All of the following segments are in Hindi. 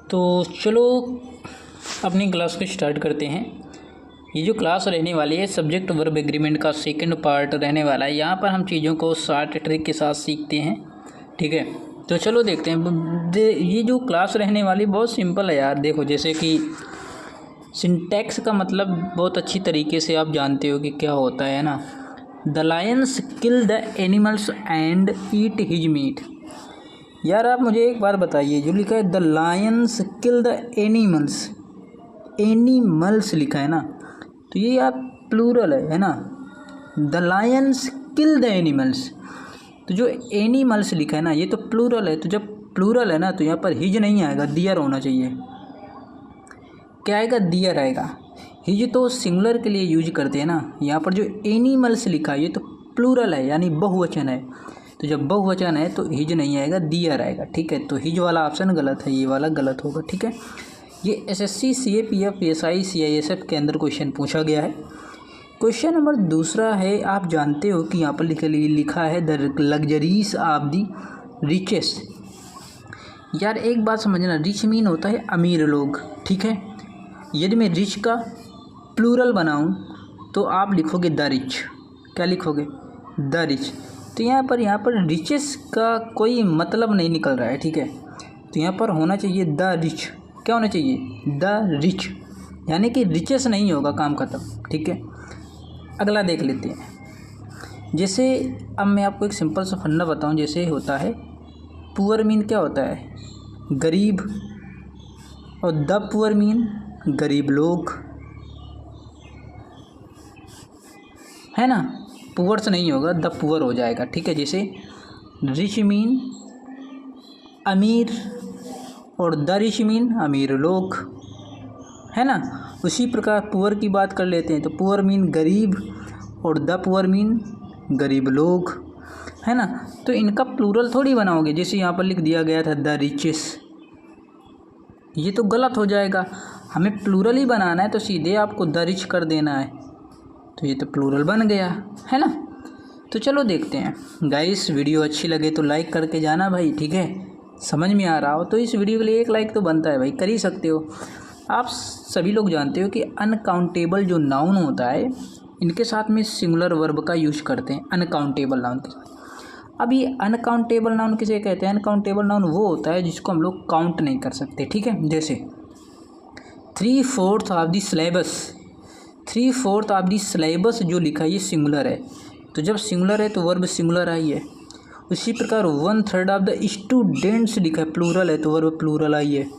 तो चलो अपनी क्लास को स्टार्ट करते हैं। ये जो क्लास रहने वाली है सब्जेक्ट वर्ब एग्रीमेंट का सेकंड पार्ट रहने वाला है। यहाँ पर हम चीज़ों को शॉर्ट ट्रिक के साथ सीखते हैं, ठीक है। तो चलो देखते हैं। ये जो क्लास रहने वाली बहुत सिंपल है यार। देखो जैसे कि सिंटैक्स का मतलब बहुत अच्छी तरीके से आप जानते हो कि क्या होता है ना। The lions kill the animals and eat his meat. यार आप मुझे एक बार बताइए, जो लिखा है the lions kill the animals, animals लिखा है ना, तो ये यार प्लूरल है ना। The lions kill the animals, तो जो एनिमल्स लिखा है ना ये तो प्लूरल है। तो जब प्लूरल है ना तो यहाँ पर हिज नहीं आएगा, दियर होना चाहिए। क्या आएगा? दियर आएगा। हिज तो सिंगुलर के लिए यूज करते हैं ना। यहाँ पर जो एनिमल्स लिखा है ये तो प्लूरल है, यानी बहुवचन है। तो जब बहुवचन है तो हिज नहीं आएगा, दियर आएगा, ठीक है। तो हिज वाला ऑप्शन गलत है, ये वाला गलत होगा, ठीक है। ये एसएससी, सीएपीएफ, एसआई, सीआईएसएफ के अंदर क्वेश्चन पूछा गया है। क्वेश्चन नंबर दूसरा है, आप जानते हो कि यहाँ पर लिखा है the luxuries of the richest. यार एक बात समझना, रिच मीन होता है अमीर लोग, ठीक है। यदि मैं रिच का प्लूरल बनाऊं तो आप लिखोगे द रिच। क्या लिखोगे? The rich. तो यहाँ पर रिचेस का कोई मतलब नहीं निकल रहा है, ठीक है। तो यहाँ पर होना चाहिए द रिच। क्या होना चाहिए? द रिच, यानी कि रिचेस नहीं होगा, काम खत्म, ठीक है। अगला देख लेते हैं। जैसे अब मैं आपको एक सिंपल सा फंडा बताऊं। जैसे होता है पुअर मीन क्या होता है? गरीब, और द पुअर मीन गरीब लोग, है ना। पुअर से नहीं होगा, द पुअर हो जाएगा, ठीक है। जैसे रिच मीन अमीर और द रिच मीन अमीर लोग, है ना। उसी प्रकार पुअर की बात कर लेते हैं तो पुअर मीन गरीब और द पुअर मीन गरीब लोग, है ना। तो इनका प्लूरल थोड़ी बनाओगे। जैसे यहाँ पर लिख दिया गया था द रिचेस, ये तो गलत हो जाएगा। हमें प्लूरल ही बनाना है तो सीधे आपको द रिच कर देना है, तो ये तो प्लूरल बन गया, है ना। तो चलो देखते हैं गाइस। वीडियो अच्छी लगे तो लाइक करके जाना भाई, ठीक है। समझ में आ रहा हो तो इस वीडियो के लिए एक लाइक तो बनता है भाई, कर ही सकते हो। आप सभी लोग जानते हो कि अनकाउंटेबल जो नाउन होता है इनके साथ में सिंगुलर वर्ब का यूज करते हैं, अनकाउंटेबल नाउन के साथ। अब ये अनकाउंटेबल नाउन किसे कहते हैं? अनकाउंटेबल नाउन वो होता है जिसको हम लोग काउंट नहीं कर सकते, ठीक है। जैसे 3/4 of the syllabus, 3/4 of the syllabus जो लिखा है ये सिंगुलर है। तो जब सिंगुलर है तो वर्ब सिंगुलर आई है। उसी प्रकार 1/3 ऑफ द स्टूडेंट्स लिखा है, प्लूरल है तो वर्ब प्लूरल आई है।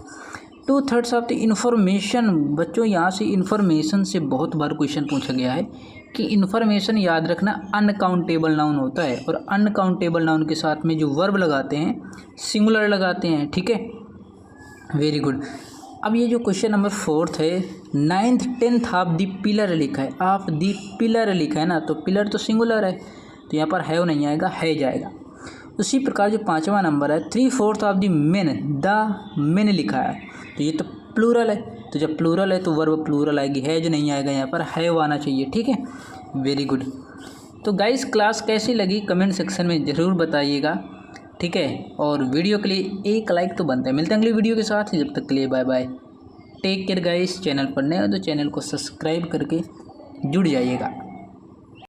2/3 ऑफ द इन्फॉर्मेशन, बच्चों यहाँ से इन्फॉर्मेशन से बहुत बार क्वेश्चन पूछा गया है कि इन्फॉर्मेशन याद रखना अनकाउंटेबल नाउन होता है, और अनकाउंटेबल नाउन के साथ में जो वर्ब लगाते हैं सिंगुलर लगाते हैं, ठीक है। Very good. अब ये जो क्वेश्चन नंबर 4 है, 9th 10th of the pillar लिखा है, ऑफ द पिलर लिखा है ना, तो पिलर तो सिंगुलर है तो यहाँ पर हैव नहीं आएगा, है जाएगा। उसी प्रकार जो 5वां नंबर है 3/4 of the main, the main लिखा है तो ये तो प्लूरल है। तो जब प्लूरल है तो वर्ब प्लूरल आएगी, हैज नहीं आएगा, यहाँ पर हैव आना चाहिए, ठीक है। Very good. तो गाइस क्लास कैसी लगी कमेंट सेक्शन में ज़रूर बताइएगा, ठीक है। और वीडियो के लिए एक लाइक तो बनता है। मिलते हैं अगली वीडियो के साथ, जब तक के लिए bye bye, take care guys. Channel पर नए हो तो चैनल को सब्सक्राइब करके जुड़ जाइएगा।